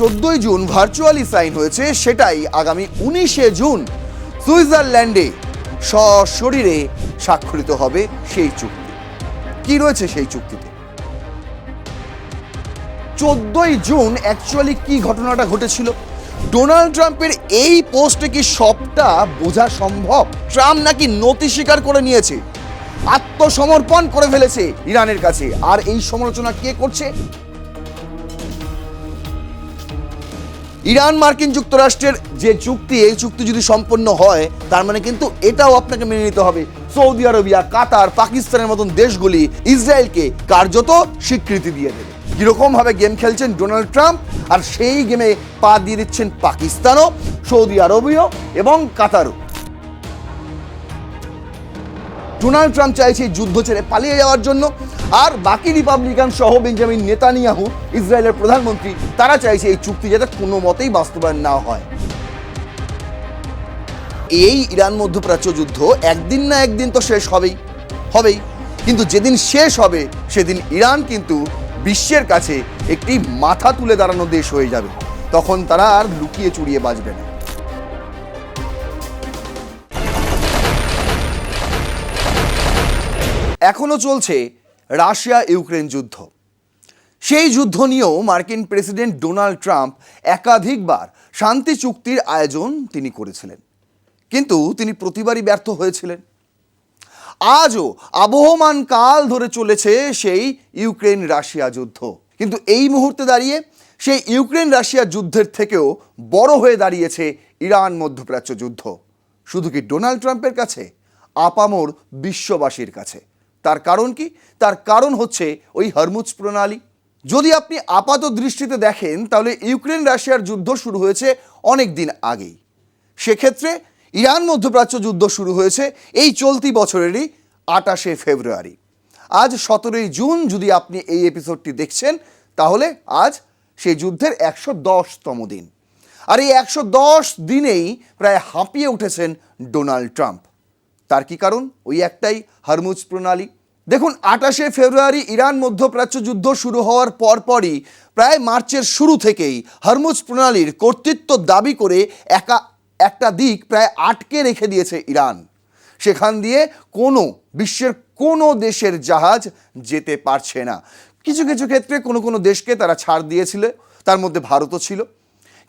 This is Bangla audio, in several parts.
14 জুন ভার্চুয়ালি সাইন হয়েছে, সেটাই আগামী 19 জুন সুইজারল্যান্ডে সশরীরে স্বাক্ষরিত হবে সেই চুক্তি। কি রয়েছে সেই চুক্তিতে? 14 জুন অ্যাকচুয়ালি কি ঘটনাটা ঘটেছিল? ডোনাল্ড ট্রাম্পের এই পোস্টে কি সবটা বোঝা সম্ভব? ট্রাম্প নাকি নতি স্বীকার করে নিয়েছে, আত্মসমর্পণ করে ফেলেছে ইরানের কাছে। আর এই সমালোচনা কে করছে? ইরান মার্কিন যুক্তরাষ্ট্রের যে চুক্তি, এই চুক্তি যদি সম্পন্ন হয় তার মানে কিন্তু এটাও আপনাকে মেনে নিতে হবে সৌদি আরবিয়া, কাতার, পাকিস্তানের মতন দেশগুলি ইসরায়েলকে কার্যত স্বীকৃতি দিয়ে দেবে। কিরকম ভাবে গেম খেলছেন ডোনাল্ড ট্রাম্প, আর সেই গেমে পা দিয়ে দিচ্ছেন পাকিস্তানও, সৌদি আরবিও এবং কাতারও। ডোনাল্ড ট্রাম্প চাইছে যুদ্ধ ছেড়ে পালিয়ে যাওয়ার জন্য, আর বাকি রিপাবলিকান সহ বেঞ্জামিন নেতানিয়াহু, ইসরায়েলের প্রধানমন্ত্রী, তারা চাইছে এই চুক্তি যাতে কোনো মতেই বাস্তবায়ন না হয়। এই ইরান মধ্যপ্রাচ্য যুদ্ধ একদিন না একদিন তো শেষ হবেই, কিন্তু যেদিন শেষ হবে সেদিন ইরান কিন্তু বিশ্বের কাছে একটি মাথা তুলে দাঁড়ানো দেশ হয়ে যাবে। তখন তারা আর লুকিয়ে চুরিয়ে বাঁচবে না। এখনো চলছে রাশিয়া ইউক্রেন যুদ্ধ। সেই যুদ্ধ নিয়েও মার্কিন প্রেসিডেন্ট ডোনাল্ড ট্রাম্প একাধিকবার শান্তি চুক্তির আয়োজন তিনি করেছিলেন, কিন্তু তিনি প্রতিবারই ব্যর্থ হয়েছিলেন। আজও আবহমান কাল ধরে চলেছে সেই ইউক্রেন রাশিয়া যুদ্ধ, কিন্তু এই মুহূর্তে দাঁড়িয়ে সেই ইউক্রেন রাশিয়া যুদ্ধের থেকেও বড় হয়ে দাঁড়িয়েছে ইরান মধ্যপ্রাচ্য যুদ্ধ। শুধু কি ডোনাল্ড ট্রাম্পের কাছে, আপামর বিশ্ববাসীর কাছে। তার কারণ কি? তার কারণ হচ্ছে ওই হরমুজ প্রণালী। যদি আপনি আপাত দৃষ্টিতে দেখেন তাহলে ইউক্রেন রাশিয়ার যুদ্ধ শুরু হয়েছে অনেক দিন আগেই। সেক্ষেত্রে ইরান মধ্যপ্রাচ্য যুদ্ধ শুরু হয়েছে এই চলতি বছরেরই 28শে ফেব্রুয়ারি। আজ 17ই জুন যদি আপনি এই এপিসোডটি দেখছেন, তাহলে আজ সেই যুদ্ধের 110তম দিন। আর এই 110 দিনেই প্রায় হাঁপিয়ে উঠেছেন ডোনাল্ড ট্রাম্প। তার কি কারণ? ওই একটাই, হরমুজ প্রণালী। দেখুন, 28শে ফেব্রুয়ারি ইরান মধ্যপ্রাচ্য যুদ্ধ শুরু হওয়ার পরপরই প্রায় মার্চের শুরু থেকেই হরমুজ প্রণালীর কর্তৃত্ব দাবি করে একটা দিক প্রায় আটকে রেখে দিয়েছে ইরান। সেখান দিয়ে বিশ্বের কোনো দেশের জাহাজ যেতে পারছে না। কিছু কিছু ক্ষেত্রে কোনো দেশকে তারা ছাড় দিয়েছিল, তার মধ্যে ভারতও ছিল।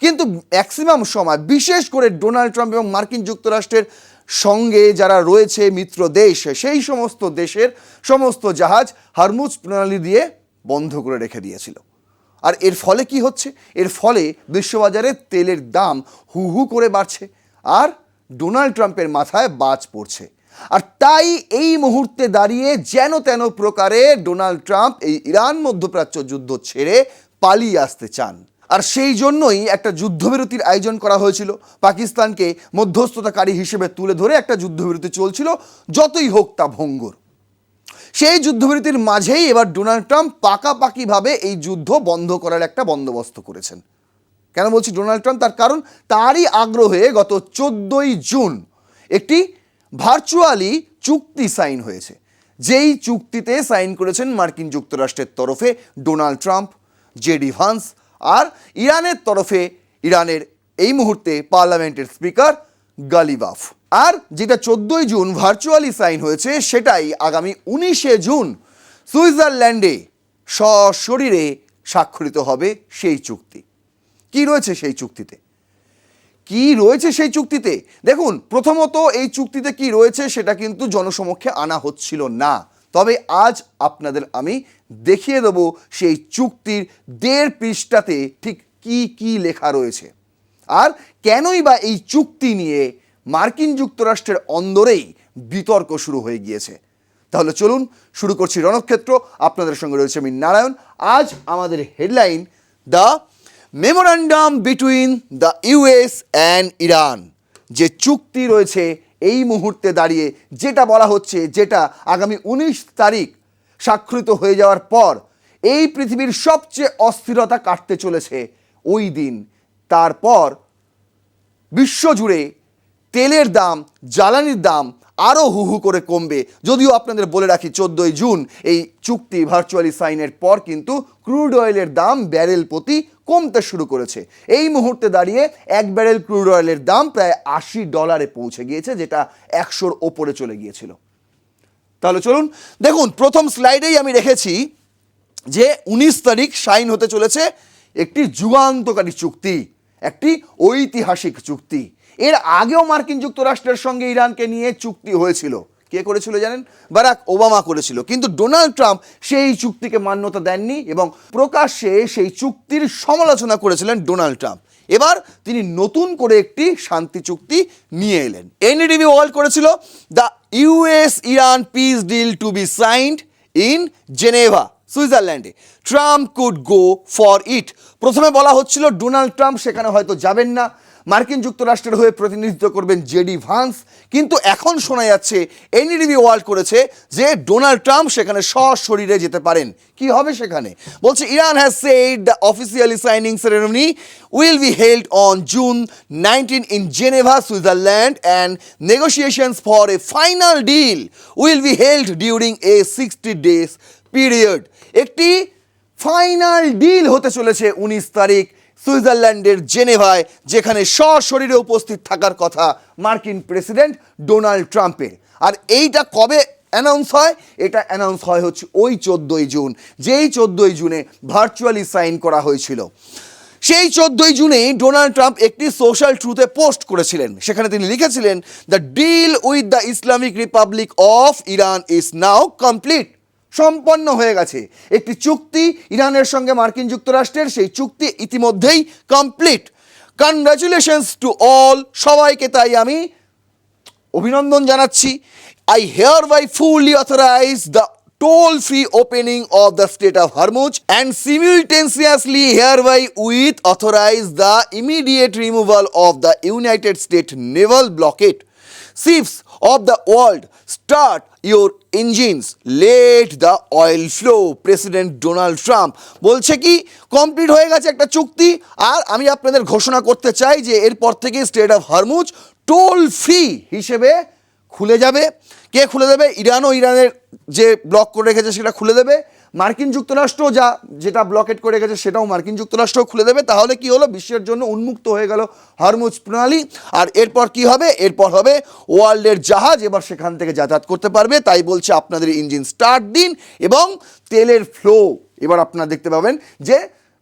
কিন্তু ম্যাক্সিমাম সময়, বিশেষ করে ডোনাল্ড ট্রাম্প এবং মার্কিন যুক্তরাষ্ট্রের সঙ্গে যারা রয়েছে মিত্র দেশ, সেই সমস্ত দেশের সমস্ত জাহাজ হরমুজ প্রণালী দিয়ে বন্ধ করে রেখে দিয়েছিল। আর এর ফলে কি হচ্ছে? এর ফলে বিশ্ববাজারে তেলের দাম হু হু করে বাড়ছে, আর ডোনাল্ড ট্রাম্পের মাথায় বাজ পড়ছে। আর তাই এই মুহূর্তে দাঁড়িয়ে যেন তেন প্রকারে ডোনাল্ড ট্রাম্প এই ইরান মধ্যপ্রাচ্য যুদ্ধ ছেড়ে পালিয়ে আসতে চান। আর সেই জন্যই একটা যুদ্ধবিরতির আয়োজন করা হয়েছিল। পাকিস্তানকে মধ্যস্থতাকারী হিসেবে তুলে ধরে একটা যুদ্ধবিরতি চলছিল, যতই হোক তা ভঙ্গুর। সেই যুদ্ধবিরতির মাঝেই এবার ডোনাল্ড ট্রাম্প পাকাপাকিভাবে এই যুদ্ধ বন্ধ করার একটা বন্দোবস্ত করেছেন। কেন বলছি ডোনাল্ড ট্রাম্প? তার কারণ তারই আগ্রহে গত 14ই জুন একটি ভার্চুয়ালি চুক্তি সাইন হয়েছে, যেই চুক্তিতে সাইন করেছেন মার্কিন যুক্তরাষ্ট্রের তরফে ডোনাল্ড ট্রাম্প, জেডি ভান্স, আর ইরানের তরফে ইরানের এই মুহূর্তে পার্লামেন্টের স্পিকার গালিবাফ। আর যেটা 14ই জুন ভার্চুয়ালি সাইন হয়েছে, সেটাই আগামী 19শে জুন সুইজারল্যান্ডে সশরীরে স্বাক্ষরিত হবে সেই চুক্তি। কি রয়েছে সেই চুক্তিতে? দেখুন, প্রথমত এই চুক্তিতে কি রয়েছে সেটা কিন্তু জনসমক্ষে আনা হচ্ছিল না। তবে আজ আপনাদের আমি দেখিয়ে দেব সেই চুক্তির 1.5 পৃষ্ঠাতে ঠিক কি লেখা রয়েছে, আর কেনই বা এই চুক্তি নিয়ে মার্কিন যুক্তরাষ্ট্রের অন্দরেই বিতর্ক শুরু হয়ে গিয়েছে। তাহলে চলুন শুরু করছি রণক্ষেত্র। আপনাদের সঙ্গে রয়েছে আমি নারায়ণ। আজ আমাদের headline, the memorandum between the US and Iran. যে চুক্তি রয়েছে এই মুহূর্তে দাঁড়িয়ে, যেটা বলা হচ্ছে, যেটা আগামী 19 তারিখ স্বাক্ষরিত হয়ে যাওয়ার পর এই পৃথিবীর সবচেয়ে অস্থিরতা কাটতে চলেছে ওই দিন। তারপর বিশ্বজুড়ে তেলের দাম, জ্বালানির দাম আরও হু হু করে কমবে। যদিও আপনাদের বলে রাখি 14ই জুন এই চুক্তি ভার্চুয়ালি সাইনের পর কিন্তু ক্রুড অয়েলের দাম ব্যারেল প্রতি কমতে শুরু করেছে। এই মুহূর্তে দাঁড়িয়ে 1 ব্যারেল ক্রুড অয়েলের দাম প্রায় $80 পৌঁছে গিয়েছে, যেটা 100-র ওপরে চলে গিয়েছিল। তাহলে চলুন দেখুন, প্রথম স্লাইডেই আমি রেখেছি যে 19 তারিখ সাইন হতে চলেছে একটি যুগান্তকারী চুক্তি, একটি ঐতিহাসিক চুক্তি। এর আগেও মার্কিন যুক্তরাষ্ট্রের সঙ্গে ইরানকে নিয়ে চুক্তি হয়েছিল। কে করেছিল জানেন? বারাক ওবামা করেছিল। কিন্তু ডোনাল্ড ট্রাম্প সেই চুক্তিকে মান্যতা দেননি এবং প্রকাশ্যে সেই চুক্তির সমালোচনা করেছিলেন ডোনাল্ড ট্রাম্প। এবার তিনি নতুন করে একটি শান্তি চুক্তি নিয়ে এলেন। এনডিটিভি ওয়ার্ল্ড করেছিল the US Iran peace deal to be signed in Geneva, সুইজারল্যান্ডে, Trump could go for it. প্রথমে বলা হচ্ছিল ডোনাল্ড ট্রাম্প সেখানে হয়তো যাবেন না, মার্কিন যুক্তরাষ্ট্রের হয়ে প্রতিনিধিত্ব করবেন জেডি ভান্স। কিন্তু এখন শোনা যাচ্ছে, এনডিটিভি ওয়ার্ল্ড করেছে যে ডোনাল্ড ট্রাম্প সেখানে সশরীরে যেতে পারেন। কি হবে সেখানে? বলছে Iran has said the officially signing ceremony will be held on June 19 in Geneva, Switzerland, and negotiations for a final deal will be held during a 60 days period. একটি ফাইনাল ডিল হতে চলেছে 19 তারিখ সুইজারল্যান্ডের জেনেভায়, যেখানে সশরীরে উপস্থিত থাকার কথা মার্কিন প্রেসিডেন্ট ডোনাল্ড ট্রাম্পের। আর এইটা কবে অ্যানাউন্স হয়? এটা অ্যানাউন্স হয় হচ্ছে ওই 14ই জুন, যেই 14ই জুনে ভার্চুয়ালি সাইন করা হয়েছিল। সেই 14ই জুনেই ডোনাল্ড ট্রাম্প একটি সোশ্যাল ট্রুথে পোস্ট করেছিলেন। সেখানে তিনি লিখেছিলেন, the deal with the Islamic Republic of Iran is now complete. সম্পন্ন হয়ে গেছে একটি চুক্তি ইরানের সঙ্গে মার্কিন যুক্তরাষ্ট্রের, সেই চুক্তি ইতিমধ্যেই কমপ্লিট। কনগ্রাচুলেশনস টু অল, সবাইকে তাই আমি অভিনন্দন জানাচ্ছি। I hereby fully authorize the toll-free opening of the Strait of Hormuz and simultaneously hereby with authorize the immediate removal of the United States naval blockade. Ships of the world, start your engines, let the oil flow. President Donald Trump বলছে কি কমপ্লিট হয়ে গেছে একটা চুক্তি, আর আমি আপনাদের ঘোষণা করতে চাই যে এরপর থেকে strait of Hormuz toll free হিসেবে খুলে যাবে। কে খুলে দেবে? ইরানও ইরানের যে ব্লক করে রেখেছে সেটা খুলে দেবে, মার্কিন যুক্তরাষ্ট্র যেটা ব্লকেট করে রেখেছে সেটাও মার্কিন যুক্তরাষ্ট্র খুলে দেবে। তাহলে কি হলো? বিশ্বের জন্য উন্মুক্ত হয়ে গেল হরমুজ প্রণালী। আর এরপর কি হবে? এরপর হবে ওয়ার্ল্ডের জাহাজ এবার সেখান থেকে যাতায়াত করতে পারবে। তাই বলছে আপনাদের ইঞ্জিন স্টার্ট দিন, এবং তেলের ফ্লো এবার আপনারা দেখতে পাবেন যে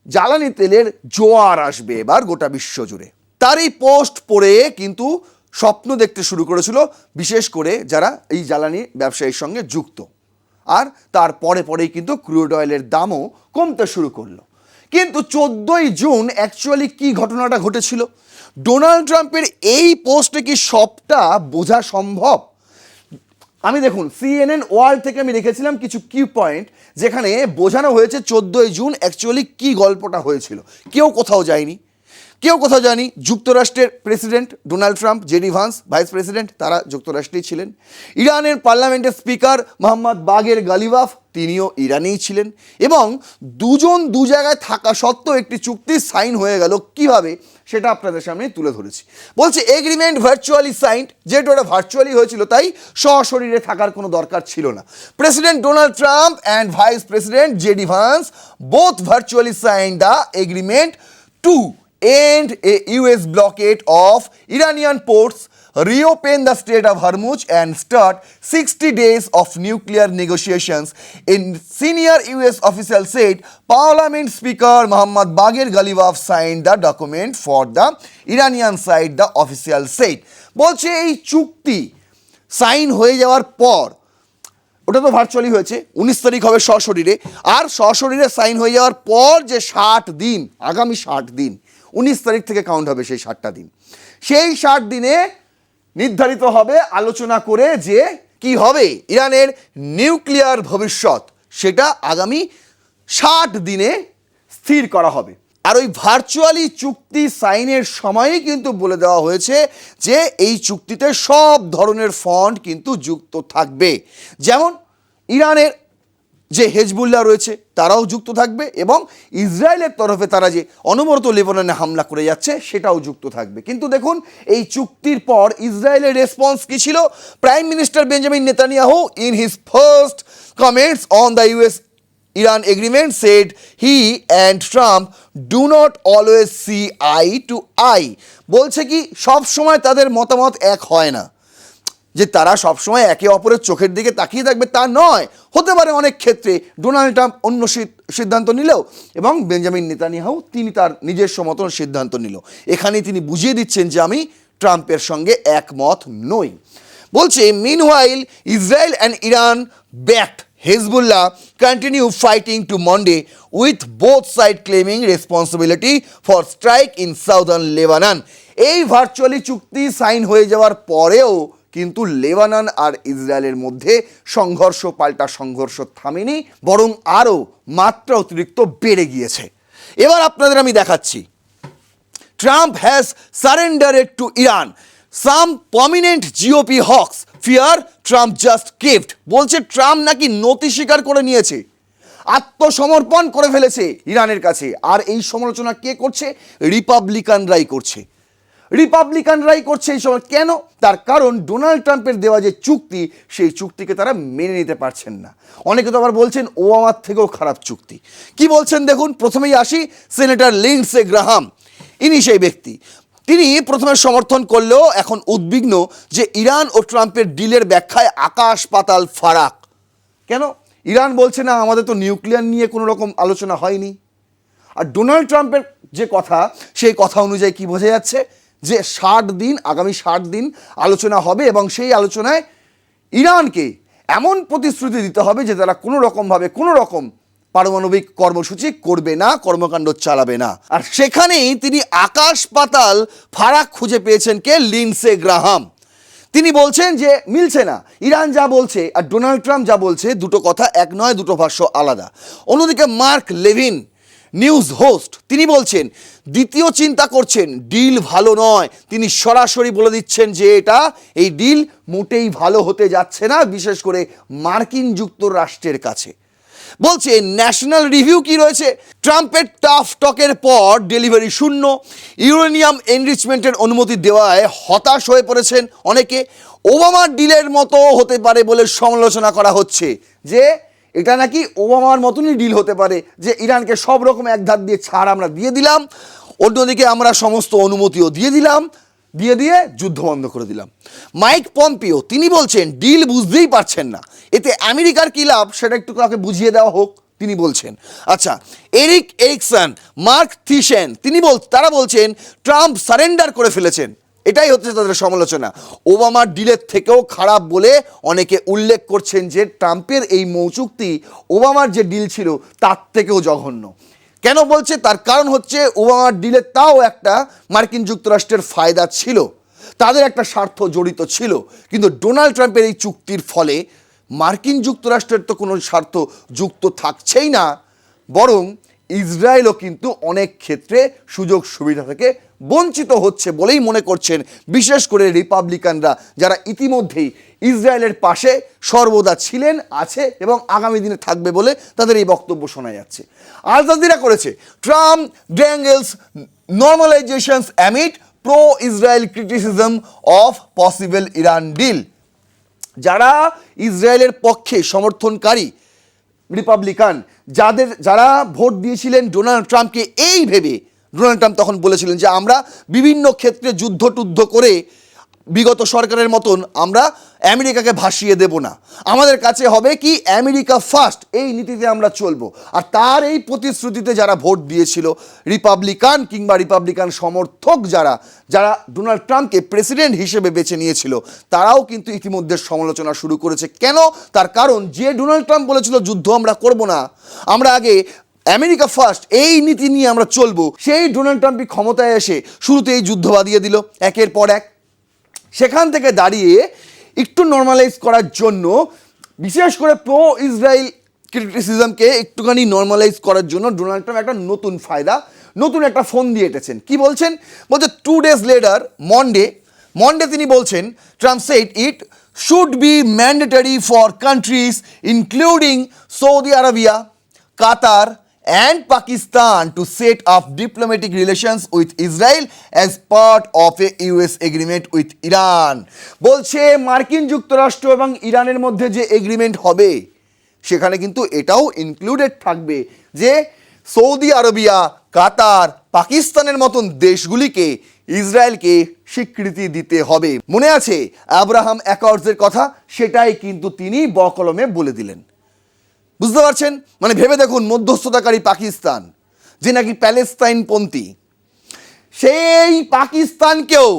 জ্বালানি তেলের জোয়ার আসবে এবার গোটা বিশ্ব জুড়ে। তার এই পোস্ট পড়ে কিন্তু স্বপ্ন দেখতে শুরু করেছিল বিশেষ করে যারা এই জ্বালানি ব্যবসায়ীর সঙ্গে যুক্ত। আর তার পরে পরেই কিন্তু ক্রুড অয়েলের দামও কমতে শুরু করলো। কিন্তু 14ই জুন অ্যাকচুয়ালি কি ঘটনাটা ঘটেছিল? ডোনাল্ড ট্রাম্পের এই পোস্টে কি সবটা বোঝা সম্ভব? আমি দেখুন, CNN ওয়ার্ল্ড থেকে আমি রেখেছিলাম কিছু কি পয়েন্ট, যেখানে বোঝানো হয়েছে 14ই জুন অ্যাকচুয়ালি কি গল্পটা হয়েছিল। কেউ কোথাও যায়নি। যুক্তরাষ্ট্রের president Donald Trump, JD Vance vice president, তারা যুক্তরাষ্ট্রেই ছিলেন। ইরানের পার্লামেন্টের স্পিকার মোহাম্মদ বাগের গালিবাফ, তিনিও ইরানেই ছিলেন। এবং দুজন দু জায়গায় থাকা সত্ত্বেও একটি চুক্তি সাইন হয়ে গেল কিভাবে, সেটা আপনাদের সামনে তুলে ধরেছি। বলছে এগ্রিমেন্ট ভার্চুয়ালি সাইন্ড, যেহেতু ওটা ভার্চুয়ালি হয়েছিল তাই সশরীরে থাকার কোনো দরকার ছিল না। President Donald Trump and Vice President JD Vance both virtually sign the agreement to end a US blockade of Iranian ports, reopen the Strait of Hormuz, and start 60 days of nuclear negotiations. In senior US official said, Parliament Speaker Mohammad Bagher Ghalibaf signed the document for the Iranian side, the official said. বলছে এই চুক্তি সাইন হয়ে যাওয়ার পর, ওটা তো ভার্চুয়ালি হয়েছে, 19 তারিখ হবে সশরীরে, আর সশরীরে সাইন হয়ে যাওয়ার পর যে 60 দিন, আগামী 60 দিন, 19 তারিখ থেকে কাউন্ট হবে সেই 60টা দিন। সেই 60 দিনে নির্ধারিত হবে আলোচনা করে যে কি হবে ইরানের নিউক্লিয়ার ভবিষ্যৎ, সেটা আগামী 60 দিনে স্থির করা হবে। আর ওই ভার্চুয়ালি চুক্তি সাইনের সময়ই কিন্তু বলে দেওয়া হয়েছে যে এই চুক্তিতে সব ধরনের ফন্ড কিন্তু যুক্ত থাকবে। যেমন ইরানের যে হেজবুল্লাহ রয়েছে তারাও যুক্ত থাকবে এবং ইসরায়েলের তরফে তারা যে অনবরত লেবাননে হামলা করে যাচ্ছে সেটাও যুক্ত থাকবে। কিন্তু দেখুন এই চুক্তির পর ইসরায়েলের রেসপন্স কী ছিল? Prime minister Benjamin Netanyahu in his first comments on the US Iran agreement said he and Trump do not always see eye to eye. বলছে কি সব সময় তাদের মতামত এক হয় না, যে তারা সবসময় একে অপরের চোখের দিকে তাকিয়ে থাকবে তা নয়। হতে পারে অনেক ক্ষেত্রে ডোনাল্ড ট্রাম্প অন্য সিদ্ধান্ত নিলেও এবং বেঞ্জামিন নেতানিয়াহু তিনি তার নিজস্ব মতন সিদ্ধান্ত নিল। এখানেই তিনি বুঝিয়ে দিচ্ছেন যে আমি ট্রাম্পের সঙ্গে একমত নই। বলছে meanwhile Israel and Iran backed Hezbollah continue fighting to Monday with both sides claiming responsibility for strike in southern Lebanon. এই ভার্চুয়ালি চুক্তি সাইন হয়ে যাওয়ার পরেও কিন্তু লেবানন আর ইসরায়েলের মধ্যে সংঘর্ষ পাল্টা সংঘর্ষ থামেনি, বরং আরও মাত্রা অতিরিক্ত বেড়ে গিয়েছে। এবার আপনাদের আমি দেখাচ্ছি Trump has surrendered to Iran. Some prominent GOP hawks fear Trump just caved. বলছে ট্রাম্প নাকি নতি স্বীকার করে নিয়েছে, আত্মসমর্পণ করে ফেলেছে ইরানের কাছে। আর এই সমালোচনা কে করছে? রিপাবলিকানরাই করছে। এই সময় কেন? তার কারণ ডোনাল্ড ট্রাম্পের দেওয়া যে চুক্তি সেই চুক্তিকে তারা মেনে নিতে পারছেন না। অনেকে তো আবার বলছেন ওবামার থেকেও খারাপ চুক্তি। কি বলছেন দেখুন, প্রথমেই আসি সেনেটর লিন্ডসে গ্রাহাম। ইনি সেই ব্যক্তি, তিনি প্রথমে সমর্থন করলেও এখন উদ্বিগ্ন যে ইরান ও ট্রাম্পের ডিলের ব্যাখ্যায় আকাশ পাতাল ফারাক। কেন? ইরান বলছে না আমাদের তো নিউক্লিয়ার নিয়ে কোনো রকম আলোচনা হয়নি। আর ডোনাল্ড ট্রাম্পের যে কথা সেই কথা অনুযায়ী কি বোঝা যাচ্ছে যে আগামী 60 দিন আলোচনা হবে এবং সেই আলোচনায় ইরানকে এমন প্রতিশ্রুতি দিতে হবে যে তারা কোনো রকম পারমাণবিক কর্মসূচি করবে না, কর্মকাণ্ড চালাবে না। আর সেখানেই তিনি আকাশ পাতাল ফারাক খুঁজে পেয়েছেন কে? Lindsey Graham. তিনি বলছেন যে মিলছে না, ইরান যা বলছে আর ডোনাল্ড ট্রাম্প যা বলছে দুটো কথা এক নয়, দুটো ভাষ্য আলাদা। অন্যদিকে মার্ক লেভিন নিউজ হোস্ট, তিনি বলছেন দ্বিতীয় চিন্তা করছেন, ডিল ভালো নয়। তিনি সরাসরি বলে দিচ্ছেন যে এই ডিল মোটেই ভালো হতে যাচ্ছে না, বিশেষ করে মার্কিন যুক্তরাষ্ট্রের কাছে। বলছে ন্যাশনাল রিভিউ কি রয়েছে? ট্রাম্পের টাফ টকের পর ডেলিভারি শূন্য, ইউরেনিয়াম এনরিচমেন্টের অনুমতি দেওয়ায় হতাশ হয়ে পড়েছেন অনেকে। ওবামার ডিলের মতো হতে পারে বলে সমালোচনা করা হচ্ছে যে এটা নাকি ওবামার মতনই ডিল হতে পারে, যে ইরানকে সব রকম এক ধার দিয়ে ছাড় আমরা দিয়ে দিলাম, অন্যদিকে আমরা সমস্ত অনুমতিও দিয়ে দিয়ে যুদ্ধ বন্ধ করে দিলাম। মাইক পম্পিও তিনি বলছেন ডিল বুঝতেই পারছেন না, এতে আমেরিকার কী লাভ সেটা একটু তাকে বুঝিয়ে দেওয়া হোক, তিনি বলছেন। আচ্ছা, এরিকসন, মার্ক থিসেন তারা বলছেন ট্রাম্প সারেন্ডার করে ফেলেছেন, এটাই হচ্ছে তাদের সমালোচনা। ওবামার ডিলের থেকেও খারাপ বলে অনেকে উল্লেখ করছেন যে ট্রাম্পের এই মৌচুক্তি ওবামার যে ডিল ছিল তার থেকেও জঘন্য। কেন বলছে? তার কারণ হচ্ছে ওবামার ডিলে তাও একটা মার্কিন যুক্তরাষ্ট্রের ফায়দা ছিল, তাদের একটা স্বার্থ জড়িত ছিল, কিন্তু ডোনাল্ড ট্রাম্পের এই চুক্তির ফলে মার্কিন যুক্তরাষ্ট্রের তো কোনো স্বার্থ যুক্ত থাকছেই না, বরং ইসরায়েলও কিন্তু অনেক ক্ষেত্রে সুযোগ সুবিধা থেকে বঞ্চিত হচ্ছে বলেই মনে করছেন বিশেষ করে রিপাবলিকানরা, যারা ইতিমধ্যেই ইসরায়েলের পাশে সর্বদা ছিলেন, আছে এবং আগামী দিনে থাকবে বলে তাদের এই বক্তব্য শোনা যাচ্ছে। আল জাজিরা করেছে Trump dangles normalisations amid pro Israel criticism of possible Iran deal. যারা ইসরায়েলের পক্ষে সমর্থনকারী রিপাবলিকান, যারা ভোট দিয়েছিলেন ডোনাল্ড ট্রাম্পকে এই ভেবে, ডোনাল্ড ট্রাম্প তখন বলেছিলেন যে আমরা বিভিন্ন ক্ষেত্রে যুদ্ধ করে বিগত সরকারের মতন আমরা আমেরিকাকে ভাসিয়ে দেব না, আমাদের কাছে হবে কি আমেরিকা ফার্স্ট, এই নীতিতে আমরা চলবো। আর তার এই প্রতিশ্রুতিতে যারা ভোট দিয়েছিল রিপাবলিকান কিংবা রিপাবলিকান সমর্থক যারা ডোনাল্ড ট্রাম্পকে প্রেসিডেন্ট হিসেবে বেছে নিয়েছিল, তারাও কিন্তু ইতিমধ্যে সমালোচনা শুরু করেছে। কেন? তার কারণ যে ডোনাল্ড ট্রাম্প বলেছিল যুদ্ধ আমরা করব না, আমরা আগে আমেরিকা ফার্স্ট এই নীতি নিয়ে আমরা চলবো, সেই ডোনাল্ড ট্রাম্পই ক্ষমতায় এসে শুরুতেই যুদ্ধ বাঁধিয়ে দিল একের পর এক। সেখান থেকে দাঁড়িয়ে একটু নর্মালাইজ করার জন্য, বিশেষ করে প্রো ইসরায়েল ক্রিটিসিজমকে একটুখানি নর্মালাইজ করার জন্য ডোনাল্ড ট্রাম্প একটা নতুন একটা ফোন দিয়ে এঁটেছেন। কি বলছেন? বলছে 2 days later মন্ডে তিনি বলছেন Trump said it should be mandatory for countries including Saudi Arabia, Qatar and Pakistan to set up diplomatic relations with Israel as part of a US agreement with Iran. বলছে মার্কিন যুক্তরাষ্ট্র এবং ইরানের মধ্যে যে এগ্রিমেন্ট হবে সেখানে কিন্তু এটাও ইনক্লুডেড থাকবে যে সৌদি আরবিয়া, কাতার, পাকিস্তানের মতন দেশগুলিকে ইসরায়েলকে স্বীকৃতি দিতে হবে। মনে আছে আব্রাহাম অ্যাকর্ডসের কথা, সেটাই কিন্তু তিনি বকলমে বলে দিলেন। বুঝতে পারছেন? মানে ভেবে দেখুন, মধ্যস্থতাকারী পাকিস্তান যে নাকি প্যালেস্তাইনপন্থী, সেই পাকিস্তানকেও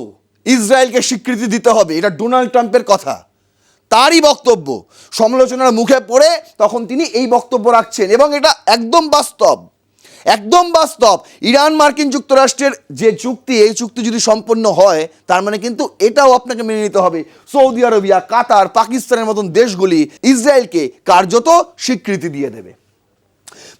ইসরায়েলকে স্বীকৃতি দিতে হবে, এটা ডোনাল্ড ট্রাম্পের কথা। তারই বক্তব্য সমালোচনার মুখে পড়ে তখন তিনি এই বক্তব্য রাখছেন এবং এটা একদম বাস্তব, একদম বাস্তব। ইরান মার্কিন যুক্তরাষ্ট্রের যে চুক্তি, এই চুক্তি যদি সম্পন্ন হয় তার মানে কিন্তু এটাও আপনাকে মেনে নিতে হবে সৌদি আরবিয়া, কাতার, পাকিস্তানের মতন দেশগুলি ইসরায়েলকে কার্যত স্বীকৃতি দিয়ে দেবে।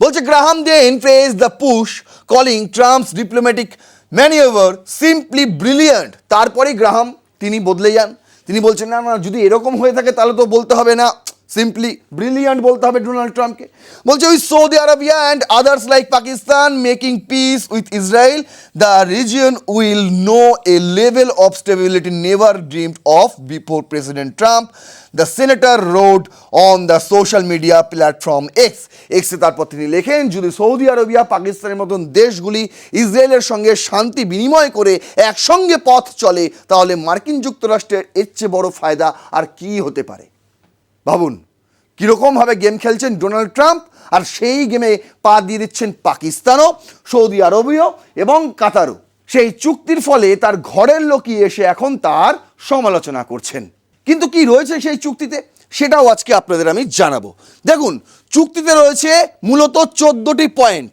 বলছে Graham then praise the push calling Trump's diplomatic manoeuvre simply brilliant. তারপরে গ্রাহাম তিনি বদলে যান, তিনি বলছেন না না, যদি এরকম হয়ে থাকে তাহলে তো বলতে হবে না, সিম্পলি ব্রিলিয়ান্ট বলতে হবে ডোনাল্ড ট্রাম্পকে। বলছে with Saudi Arabia and others like Pakistan making peace with Israel the region will know a level of stability never dreamed of before President Trump, the senator wrote on the social media platform এক্সে। তারপর তিনি লেখেন, যদি সৌদি আরবিয়া, পাকিস্তানের মতন দেশগুলি ইসরায়েলের সঙ্গে শান্তি বিনিময় করে একসঙ্গে পথ চলে তাহলে মার্কিন যুক্তরাষ্ট্রের এর চেয়ে বড় ফায়দা আর কি হতে পারে। ভাবুন কীরকমভাবে গেম খেলছেন ডোনাল্ড ট্রাম্প, আর সেই গেমে পা দিয়ে দিচ্ছেন পাকিস্তানও, সৌদি আরবিও এবং কাতারও। সেই চুক্তির ফলে তার ঘরের লোকই এসে এখন তার সমালোচনা করছেন। কিন্তু কি রয়েছে সেই চুক্তিতে সেটাও আজকে আপনাদের আমি জানাবো। দেখুন, চুক্তিতে রয়েছে মূলত 14টি পয়েন্ট।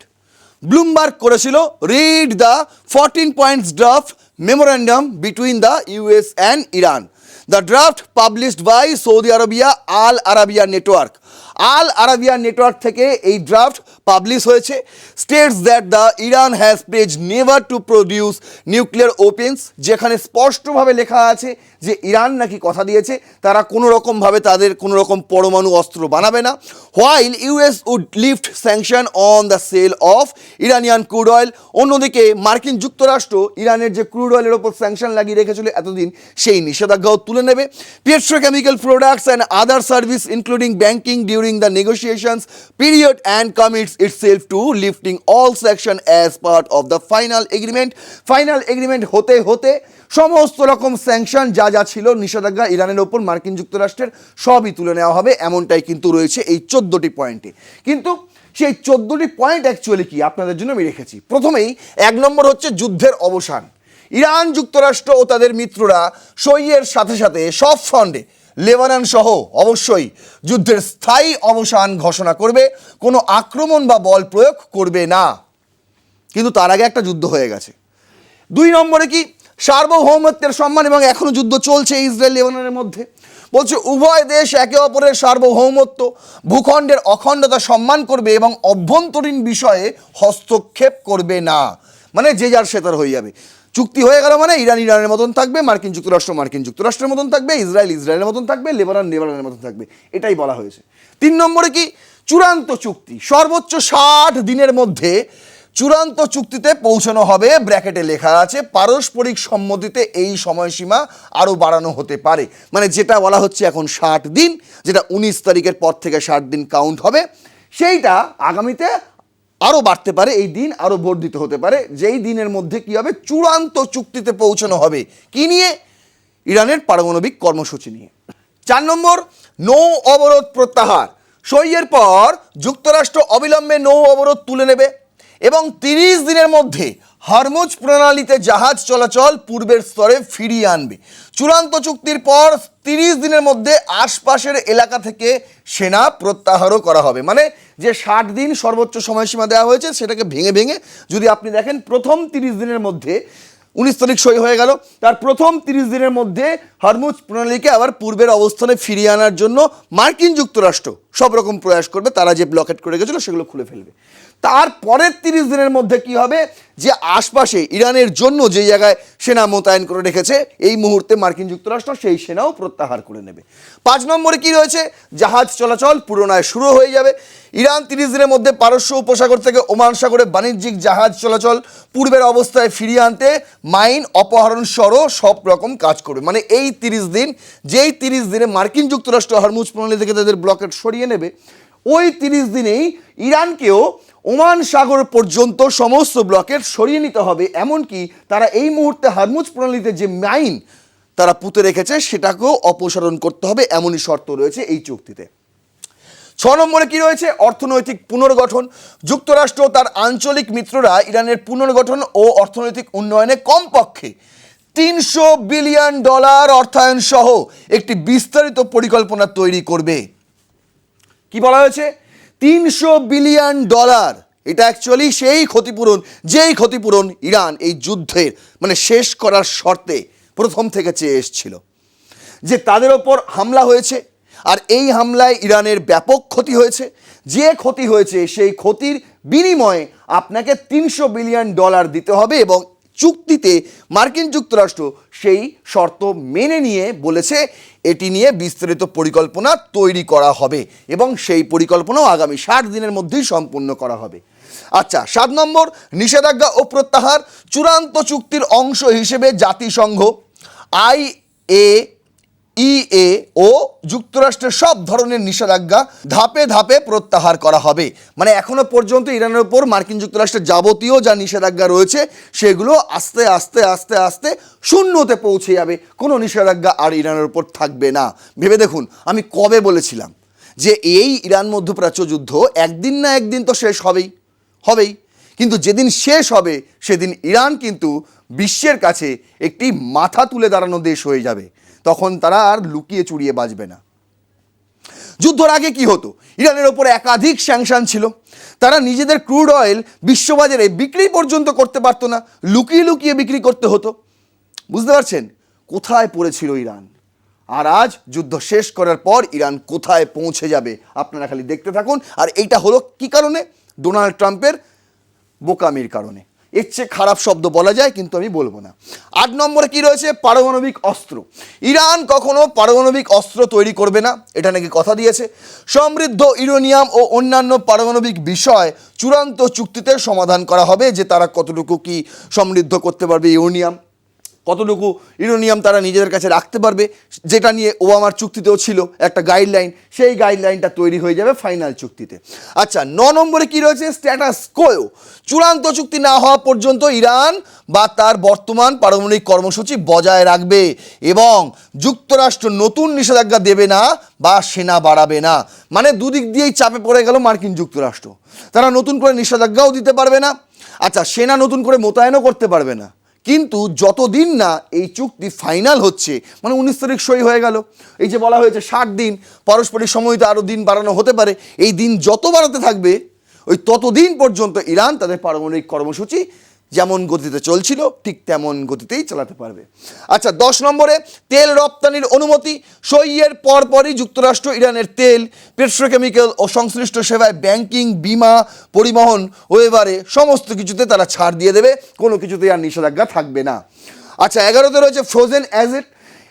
ব্লুমবার্গ করেছিল read the 14 points draft memorandum between the US and Iran. The draft published by Saudi Arabia Al Arabiya Network. Al Arabiya network থেকে এই ড্রাফট পাবলিশ হয়েছে। States that the Iran has pledge never to produce nuclear weapons, যেখানে স্পষ্টভাবে লেখা আছে যে ইরান নাকি কথা দিয়েছে তারা কোনো রকমভাবে তাদের কোনো রকম পরমাণু অস্ত্র বানাবে না। While US would lift sanction on the sale of Iranian crude oil, অন্যদিকে মার্কিন যুক্তরাষ্ট্র ইরানের যে ক্রুড অয়েলের ওপর স্যাংশন লাগিয়ে রেখেছিল এতদিন, সেই নিষেধাজ্ঞাও তুলে নেবে। Petrochemical products and other service including banking during the negotiations period and commits itself to lifting all section as part of the final agreement হতে হতে সমস্ত রকম স্যাংশন যা যা ছিল নিষেধাজ্ঞা ইরানের ওপর মার্কিন যুক্তরাষ্ট্রের সবই তুলে নেওয়া হবে, এমনটাই কিন্তু রয়েছে এই 14টি পয়েন্টে। কিন্তু সেই 14টি পয়েন্ট অ্যাকচুয়ালি কি আপনাদের জন্য আমি রেখেছি। প্রথমেই 1 নম্বর হচ্ছে যুদ্ধের অবসান। ইরান, যুক্তরাষ্ট্র ও তাদের মিত্ররা সইয়ের সাথে সাথে সব ফ্রন্টে, লেবানন সহ অবশ্যই যুদ্ধের স্থায়ী অবসান ঘোষণা করবে, কোনো আক্রমণ বা বল প্রয়োগ করবে না। কিন্তু তার আগে একটা যুদ্ধ হয়ে গেছে। 2 নম্বরে কি সার্বভৌমত্বের সম্মান, এবং এখনো যুদ্ধ চলছে ইসরায়েল লেবাননের মধ্যে। বলছে উভয় দেশ একে অপরের সার্বভৌমত্ব, ভূখণ্ডের অখণ্ডতা সম্মান করবে এবং অভ্যন্তরীণ বিষয়ে হস্তক্ষেপ করবে না। মানে যে যার সে তার হয়ে যাবে। চুক্তি হয়ে গেল মানে ইরান ইরানের মতন থাকবে, মার্কিন যুক্তরাষ্ট্র মার্কিন যুক্তরাষ্ট্রের মতন থাকবে, ইসরায়েল ইসরায়েলের মতন থাকবে, লেবানন লেবাননের মতন থাকবে, এটাই বলা হয়েছে। 3 নম্বরে কি চূড়ান্ত চুক্তি, সর্বোচ্চ 60 দিনের মধ্যে চূড়ান্ত চুক্তিতে পৌঁছানো হবে। ব্র্যাকেটে লেখা আছে পারস্পরিক সম্মতিতে এই সময়সীমা আরও বাড়ানো হতে পারে। মানে যেটা বলা হচ্ছে এখন 60 দিন, যেটা 19 তারিখের পর থেকে 60 দিন কাউন্ট হবে, সেইটা আগামীতে আরও বাড়তে পারে, এই দিন আরও বর্ধিত হতে পারে, যেই দিনের মধ্যে কি হবে চূড়ান্ত চুক্তিতে পৌঁছানো হবে। কি নিয়ে? ইরানের পারমাণবিক কর্মসূচি নিয়ে। 4 নম্বর নৌ অবরোধ প্রত্যাহার। সইয়ের পর যুক্তরাষ্ট্র অবিলম্বে নৌ অবরোধ তুলে নেবে এবং 30 দিনের মধ্যে হরমুজ প্রণালীতে জাহাজ চলাচল পূর্বের স্তরে ফিরিয়ে আনবে। চূড়ান্ত চুক্তির পর 30 দিনের মধ্যে আশপাশের এলাকা থেকে সেনা প্রত্যাহারও করা হবে। মানে যে 60 দিন সর্বোচ্চ সময়সীমা দেওয়া হয়েছে সেটাকে ভেঙে ভেঙে যদি আপনি দেখেন প্রথম 30 দিনের মধ্যে 19 তারিখ সই হয়ে গেল, তার প্রথম 30 দিনের মধ্যে হরমুজ প্রণালীকে আবার পূর্বের অবস্থানে ফিরিয়ে আনার জন্য মার্কিন যুক্তরাষ্ট্র সব রকম প্রয়াস করবে, তারা যে ব্লকেট করে গেছিলো সেগুলো খুলে ফেলবে। তারপরের 30 দিনের মধ্যে কি হবে, যে আশপাশে ইরানের জন্য যে জায়গায় সেনা মোতায়েন করে রেখেছে এই মুহূর্তে মার্কিন যুক্তরাষ্ট্র, সেই সেনাও প্রত্যাহার করে নেবে। 5 নম্বরে কি রয়েছে, জাহাজ চলাচল পুনরায় শুরু হয়ে যাবে। ইরান 30 দিনের মধ্যে পারস্য উপসাগর থেকে ওমান সাগরে বাণিজ্যিক জাহাজ চলাচল পূর্বের অবস্থায় ফিরিয়ে আনতে মাইন অপহরণ সহ সব রকম কাজ করবে। মানে এই 30 দিন, যেই 30 দিনে মার্কিন যুক্তরাষ্ট্র হরমুজ প্রণালী থেকে তাদের ব্লকেট সরিয়ে নেবে, ওই 30 দিনেই ইরানকেও ওমান সাগর পর্যন্ত সমস্ত ব্লকেট সরিয়ে নিতে হবে। এমনকি তারা এই মুহূর্তে হরমুজ প্রণালীতে যে মাইন তারা পুঁতে রেখেছে সেটাকেও অপসারণ করতে হবে, এমনই শর্ত রয়েছে এই চুক্তিতে। 6 নম্বরে কি রয়েছে, অর্থনৈতিক পুনর্গঠন। যুক্তরাষ্ট্র তার আঞ্চলিক মিত্ররা ইরানের পুনর্গঠন ও অর্থনৈতিক উন্নয়নে কমপক্ষে $300 বিলিয়ন অর্থায়ন সহ একটি বিস্তারিত পরিকল্পনা তৈরি করবে। কি বলা হয়েছে, $300 বিলিয়ন। এটা অ্যাকচুয়ালি সেই ক্ষতিপূরণ, যেই ক্ষতিপূরণ ইরান এই যুদ্ধের মানে শেষ করার শর্তে প্রথম থেকে চেয়ে এসেছিল। যে তাদের ওপর হামলা হয়েছে, আর এই হামলায় ইরানের ব্যাপক ক্ষতি হয়েছে। যে ক্ষতি হয়েছে সেই ক্ষতির বিনিময়ে আপনাকে $300 বিলিয়ন দিতে হবে, এবং চুক্তিতে মার্কিন যুক্তরাষ্ট্র সেই শর্ত মেনে নিয়ে বলেছে এটি নিয়ে বিস্তারিত পরিকল্পনা তৈরি করা হবে, এবং সেই পরিকল্পনাও আগামী 60 দিনের মধ্যেই সম্পূর্ণ করা হবে। আচ্ছা, 7 নম্বর, নিষেধাজ্ঞা ও প্রত্যাহার। চূড়ান্ত চুক্তির অংশ হিসেবে জাতিসংঘ, IAEA ও যুক্তরাষ্ট্রের সব ধরনের নিষেধাজ্ঞা ধাপে ধাপে প্রত্যাহার করা হবে। মানে এখনো পর্যন্ত ইরানের উপর মার্কিন যুক্তরাষ্ট্রের যাবতীয় যা নিষেধাজ্ঞা রয়েছে সেগুলো আস্তে আস্তে আস্তে আস্তে শূন্যতে পৌঁছে যাবে, কোনো নিষেধাজ্ঞা আর ইরানের উপর থাকবে না। ভেবে দেখুন, আমি কবে বলেছিলাম যে এই ইরান মধ্যপ্রাচ্য যুদ্ধ একদিন না একদিন তো শেষ হবেই হবেই, কিন্তু যেদিন শেষ হবে সেদিন ইরান কিন্তু বিশ্বের কাছে একটি মাথা তুলে দাঁড়ানো দেশ হয়ে যাবে। তখন তারা আর লুকিয়ে চুরিয়ে বাঁচবে না। যুদ্ধের আগে কি হতো, ইরানের ওপর একাধিক স্যাংশন ছিল। তারা নিজেদের ক্রুড অয়েল বিশ্ববাজারে বিক্রি পর্যন্ত করতে পারতো না, লুকিয়ে লুকিয়ে বিক্রি করতে হতো। বুঝতে পারছেন কোথায় পড়েছিল ইরান? আর আজ যুদ্ধ শেষ করার পর ইরান কোথায় পৌঁছে যাবে আপনারা খালি দেখতে থাকুন। আর এইটা হলো কি কারণে? ডোনাল্ড ট্রাম্পের বোকামির কারণে। এর চেয়ে খারাপ শব্দ বলা যায়, কিন্তু আমি বলবো না। 8 নম্বরে কি রয়েছে, পারমাণবিক অস্ত্র। ইরান কখনো পারমাণবিক অস্ত্র তৈরি করবে না, এটা নাকি কথা দিয়েছে। সমৃদ্ধ ইউরেনিয়াম ও অন্যান্য পারমাণবিক বিষয় চূড়ান্ত চুক্তিতে সমাধান করা হবে, যে তারা কতটুকু কি সমৃদ্ধ করতে পারবে ইউরেনিয়াম, কতটুকু ইউরেনিয়াম তারা নিজেদের কাছে রাখতে পারবে, যেটা নিয়ে ওবামার চুক্তিতেও ছিল একটা গাইডলাইন, সেই গাইডলাইনটা তৈরি হয়ে যাবে ফাইনাল চুক্তিতে। আচ্ছা, 9 নম্বরে কি রয়েছে, স্ট্যাটাস কোয়ো। চূড়ান্ত চুক্তি না হওয়া পর্যন্ত ইরান বা তার বর্তমান পারমাণবিক কর্মসূচি বজায় রাখবে, এবং যুক্তরাষ্ট্র নতুন নিষেধাজ্ঞা দেবে না বা সেনা বাড়াবে না। মানে দুদিক দিয়েই চাপে পড়ে গেল মার্কিন যুক্তরাষ্ট্র। তারা নতুন করে নিষেধাজ্ঞাও দিতে পারবে না, আচ্ছা সেনা নতুন করে মোতায়েনও করতে পারবে না। কিন্তু যতদিন না এই চুক্তি ফাইনাল হচ্ছে, মানে 19 তারিখ সই হয়ে গেল, এই যে বলা হয়েছে 60 দিন, পারস্পরিক সময়তে আরও দিন বাড়ানো হতে পারে, এই দিন যত বাড়াতে থাকবে ওই ততদিন পর্যন্ত ইরান তাদের পারমাণবিক কর্মসূচি যেমন গতিতে চলছিল ঠিক তেমন গতিতেই চালাতে পারবে। আচ্ছা, 10 নম্বরে তেল রপ্তানির অনুমতি। সইয়ের পরপরই যুক্তরাষ্ট্র ইরানের তেল, পেট্রোকেমিক্যাল ও সংশ্লিষ্ট সেবায়, ব্যাংকিং, বিমা, পরিবহন, ওয়েবারে সমস্ত কিছুতে তারা ছাড় দিয়ে দেবে, কোনো কিছুতেই আর নিষেধাজ্ঞা থাকবে না। আচ্ছা, 11তে রয়েছে ফ্রোজেন অ্যাসেট।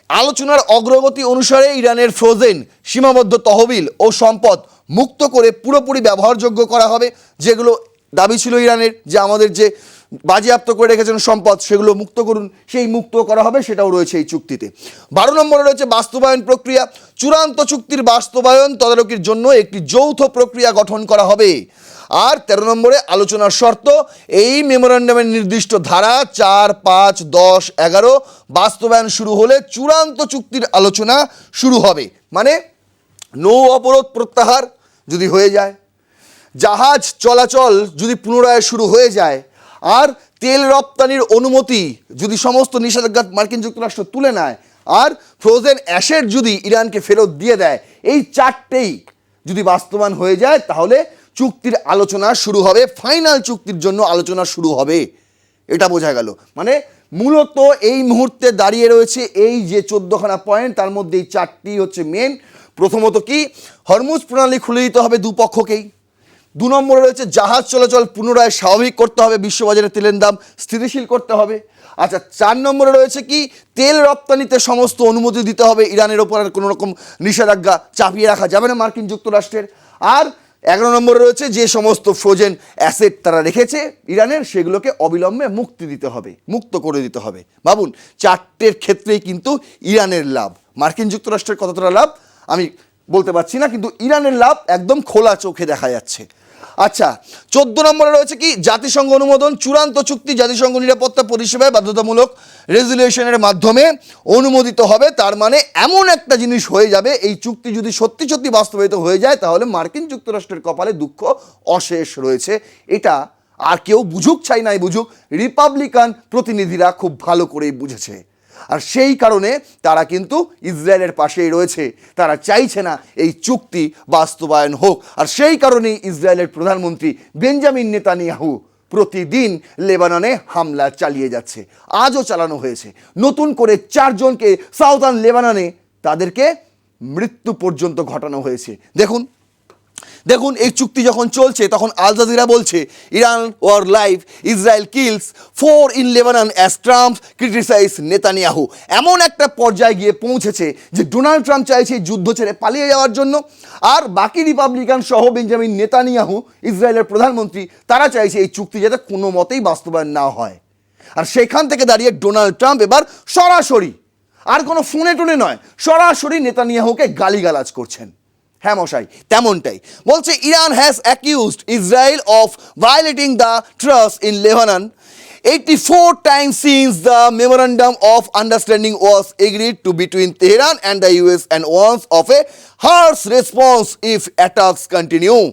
আলোচনার অগ্রগতি অনুসারে ইরানের ফ্রোজেন সীমাবদ্ধ তহবিল ও সম্পদ মুক্ত করে পুরোপুরি ব্যবহারযোগ্য করা হবে। যেগুলো দাবি ছিল ইরানের যে আমাদের যে বাজেয়াপ্ত করে রেখেছেন সম্পদ সেগুলো মুক্ত করুন, সেই মুক্ত করা হবে, সেটাও রয়েছে এই চুক্তিতে। 12 নম্বরে রয়েছে বাস্তবায়ন প্রক্রিয়া। চূড়ান্ত চুক্তির বাস্তবায়ন তদারকির জন্য একটি যৌথ প্রক্রিয়া গঠন করা হবে। আর 13 নম্বরে আলোচনার শর্ত। এই মেমোরান্ডামের নির্দিষ্ট ধারা 4, 5, 10, 11 বাস্তবায়ন শুরু হলে চূড়ান্ত চুক্তির আলোচনা শুরু হবে। মানে নৌ অবরোধ প্রত্যাহার যদি হয়ে যায়, জাহাজ চলাচল যদি পুনরায় শুরু হয়ে যায়, আর তেল রপ্তানির অনুমতি যদি সমস্ত নিষেধাজ্ঞা মার্কিন যুক্তরাষ্ট্র তুলে নেয়, আর ফ্রোজেন অ্যাসেট যদি ইরানকে ফেরত দিয়ে দেয়, এই 4টেই যদি বাস্তবায়ন হয়ে যায় তাহলে চুক্তির আলোচনা শুরু হবে, ফাইনাল চুক্তির জন্য আলোচনা শুরু হবে। এটা বোঝা গেল। মানে মূলত এই মুহূর্তে দাঁড়িয়ে রয়েছে এই যে 14খানা পয়েন্ট, তার মধ্যে এই 4টি হচ্ছে মেন। প্রথমত কি, হরমুজ প্রণালী খুলে দিতে হবে দুপক্ষকেই। 2 নম্বরে রয়েছে জাহাজ চলাচল পুনরায় স্বাভাবিক করতে হবে, বিশ্ববাজারে তেলের দাম স্থিতিশীল করতে হবে। আচ্ছা, 4 নম্বরে রয়েছে কি তেল রপ্তানিতে সমস্ত অনুমতি দিতে হবে, ইরানের ওপর আর কোনো রকম নিষেধাজ্ঞা চাপিয়ে রাখা যাবে না মার্কিন যুক্তরাষ্ট্রের। আর 11 নম্বরে রয়েছে যে সমস্ত ফ্রোজেন অ্যাসেট তারা রেখেছে ইরানের, সেগুলোকে অবিলম্বে মুক্ত করে দিতে হবে। ভাবুন, 4টের ক্ষেত্রেই কিন্তু ইরানের লাভ। মার্কিন যুক্তরাষ্ট্রের কতটা লাভ আমি বলতে পারছি না, কিন্তু ইরানের লাভ একদম খোলা চোখে দেখা যাচ্ছে। আচ্ছা, 14 নম্বরে রয়েছে কি জাতিসংঘ অনুমোদন, চূড়ান্ত চুক্তি জাতিসংঘ নিরাপত্তা পরিষেবায় বাধ্যতামূলক রেজুলিউশনের মাধ্যমে অনুমোদিত হবে। তার মানে এমন একটা জিনিস হয়ে যাবে, এই চুক্তি যদি সত্যি সত্যি বাস্তবায়িত হয়ে যায় তাহলে মার্কিন যুক্তরাষ্ট্রের কপালে দুঃখ অশেষ রয়েছে। এটা আর কেউ বুঝুক চাই নাই বুঝুক, রিপাবলিকান প্রতিনিধিরা খুব ভালো করেই বুঝেছে। আর সেই কারণে তারা কিন্তু ইসরায়েলের পাশেই রয়েছে, তারা চাইছে না এই চুক্তি বাস্তবায়ন হোক। আর সেই কারণেই ইসরায়েলের প্রধানমন্ত্রী বেঞ্জামিন নেতানিয়াহু প্রতিদিন লেবাননে হামলা চালিয়ে যাচ্ছে। আজও চালানো হয়েছে, নতুন করে 4 জনকে সাউদার্ন লেবাননে তাদেরকে মৃত্যু পর্যন্ত ঘটানো হয়েছে। দেখুন এই চুক্তি যখন চলছে তখন আল জাজিরা বলছে Iran war live, Israel kills 4 in Lebanon as Trump criticize Netanyahu. এমন একটা পর্যায়ে গিয়ে পৌঁছেছে যে ডোনাল্ড ট্রাম্প চাইছে যুদ্ধ ছেড়ে পালিয়ে যাওয়ার জন্য, আর বাকি রিপাবলিকান সহ বেঞ্জামিন নেতানিয়াহু ইসরায়েলের প্রধানমন্ত্রী তারা চাইছে এই চুক্তি যাতে কোনো মতেই বাস্তবায়ন না হয়। আর সেখান থেকে দাঁড়িয়ে ডোনাল্ড ট্রাম্প এবার সরাসরি, আর কোনো ফোনে টোনে নয়, সরাসরি নেতানিয়াহুকে গালিগালাজ করছেন। হ্যাঁ মশাই, তেমনটাই বলছে। Iran has accused Israel of violating the trust in Lebanon 84 times since the memorandum of understanding was agreed to between Tehran and the US and warns of a harsh response if attacks continue.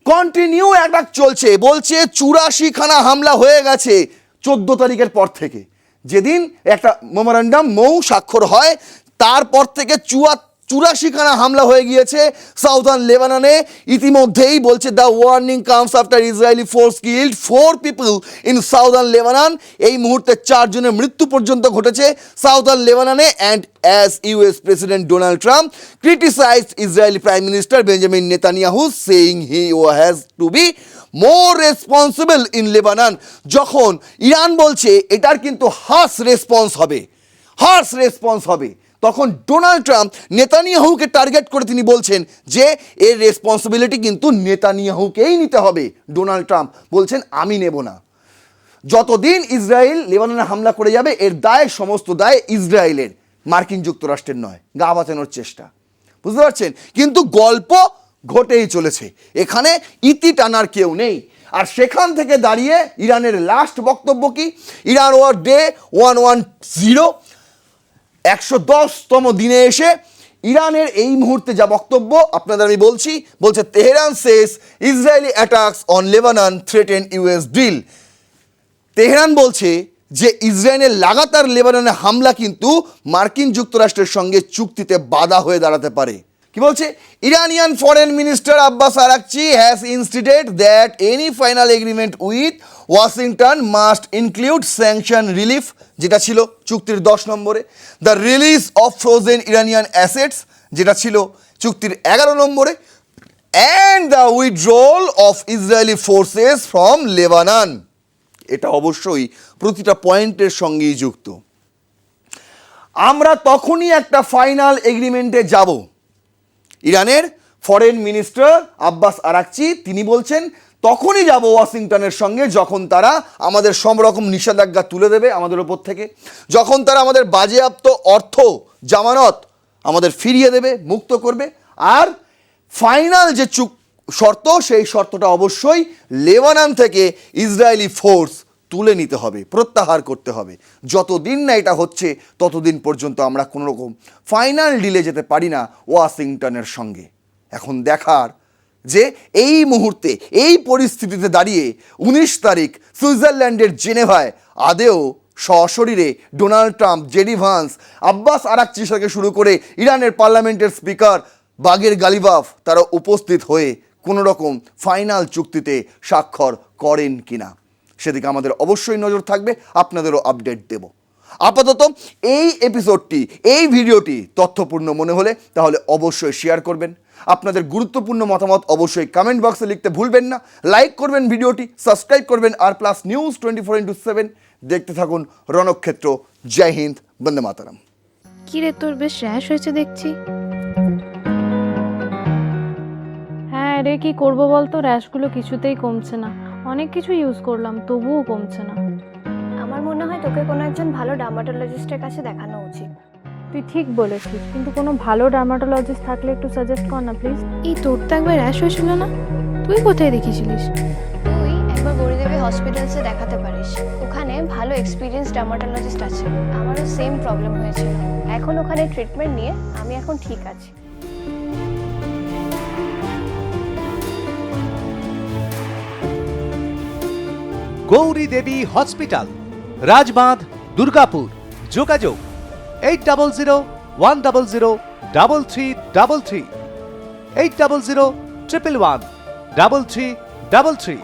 Attack চলছে, বলছে 84 খানা হামলা হয়ে গেছে 14 তারিখের পর থেকে, যেদিন একটা মেমোরান্ডাম স্বাক্ষর হয় তারপর থেকে 84 খানা হামলা হয়ে গিয়েছে সাউদার্ন লেবাননে। ইতিমধ্যেই বলছে the warning comes after Israeli force killed 4 people in southern Lebanon. এই মুহূর্তে 4 জনের মৃত্যু পর্যন্ত ঘটেছে সাউদার্ন লেবাননে। And as US president Donald Trump criticised Israeli prime minister Benjamin Netanyahu saying he has to be more responsible in Lebanon. যখন ইরান বলছে এটার কিন্তু হার্শ রেসপন্স হবে, তখন ডোনাল্ড ট্রাম্প নেতানিয়াহুকে টার্গেট করে তিনি বলছেন যে এর রেসপন্সিবিলিটি কিন্তু নেতানিয়াহুকেই নিতে হবে। ডোনাল্ড ট্রাম্প বলছেন আমি নেব না, যতদিন ইসরায়েল লেবাননে হামলা করে যাবে এর সমস্ত দায় ইসরায়েলের, মার্কিন যুক্তরাষ্ট্রের নয়। গা বাঁচানোর চেষ্টা, বুঝতে পারছেন? কিন্তু গল্প ঘটেই চলেছে, এখানে ইতি টানার কেউ নেই। আর সেখান থেকে দাঁড়িয়ে ইরানের লাস্ট বক্তব্য কি? ইরান ওয়ার ডে 110, 110তম দিনে এসে ইরানের এই মুহূর্তে যা বক্তব্য আপনাদের আমি বলছে Tehran says Israeli attacks on Lebanon threaten US deal. Tehran বলছে যে ইসরায়েলের লাগাতার লেবাননে হামলা কিন্তু মার্কিন যুক্তরাষ্ট্রের সঙ্গে চুক্তিতে বাধা হয়ে দাঁড়াতে পারে। কি বলছে? Iranian foreign minister Abbas Araghchi has insisted that any final agreement with Washington must include sanction relief, যেটা ছিল চুক্তির 10 নম্বরে, the release of frozen Iranian assets, যেটা ছিল চুক্তির 11 নম্বরে, and the withdrawal of Israeli forces from Lebanon. এটা অবশ্যই প্রতিটা পয়েন্টের সঙ্গেই যুক্ত। আমরা তখনই একটা ফাইনাল এগ্রিমেন্টে যাব। ইরানের ফরেন মিনিস্টার আব্বাস আরাকচি তিনি বলছেন তখনই যাব ওয়াশিংটনের সঙ্গে যখন তারা আমাদের সব রকম নিষেধাজ্ঞা তুলে দেবে আমাদের ওপর থেকে, যখন তারা আমাদের বাজেয়াপ্ত অর্থ জামানত আমাদের ফিরিয়ে দেবে, মুক্ত করবে। আর ফাইনাল যে শর্ত, সেই শর্তটা অবশ্যই লেবানন থেকে ইসরায়েলি ফোর্স তুলে নিতে হবে, প্রত্যাহার করতে হবে। যতদিন না এটা হচ্ছে ততদিন পর্যন্ত আমরা কোনো রকম ফাইনাল ডিলে যেতে পারি না ওয়াশিংটনের সঙ্গে। এখন দেখার যে এই মুহূর্তে এই পরিস্থিতিতে দাঁড়িয়ে 19 তারিখ সুইজারল্যান্ডের জেনেভায় আদেও সশরীরে Donald Trump, JD Vance, Abbas Araghchi থেকে শুরু করে ইরানের পার্লামেন্টের স্পিকার বাগের গালিবাফ তারা উপস্থিত হয়ে কোনো রকম ফাইনাল চুক্তিতে স্বাক্ষর করেন কিনা সেদিকে আমাদের অবশ্যই নজর থাকবে, আপনাদেরও আপডেট দেব। আপাতত এই এপিসোডটি, এই ভিডিওটি তথ্যপূর্ণ মনে হলে তাহলে অবশ্যই শেয়ার করবেন, আপনাদের গুরুত্বপূর্ণ মতামত অবশ্যই কমেন্ট বক্সে লিখতে ভুলবেন না। লাইক করবেন ভিডিওটি, সাবস্ক্রাইব করবেন আর প্লাস নিউজ 24x7 দেখতে থাকুন রণক্ষেত্র। জয় হিন্দ, বন্দে মাতরম। কি রে, তোর বেশ র্যাশ হয়েছে দেখছি। হ্যাঁ রে, কি করবো বলতো, র্যাশগুলো কিছুতেই কমছে না। অনেক কিছু ইউজ করলাম তবুও কমছে না। আমার মনে হয় তোকে কোনো একজন ভালো ডার্মাটোলজিস্টের কাছে দেখানো উচিত। তুই ঠিক বলেছিস, কিন্তু কোনো ভালো ডার্মাটোলজিস্ট থাকলে একটু সাজেস্ট কর না প্লিজ। এই তোর তো একবার র্যাশ হয়েছিল না? তুই কোথায় দেখিয়েছিলিস? তুই একবার গৌরীদেবী হসপিটালসে দেখাতে পারিস, ওখানে ভালো এক্সপিরিয়েন্স ডার্মাটোলজিস্ট আছে। আমারও সেম প্রবলেম হয়েছিল, এখন ওখানে ট্রিটমেন্ট নিয়ে আমি এখন ঠিক আছি। গৌরী দেবী হসপিটাল, রাজবাঁধ, দুর্গাপুর। যোগাযোগ 8001003333, 8001113333।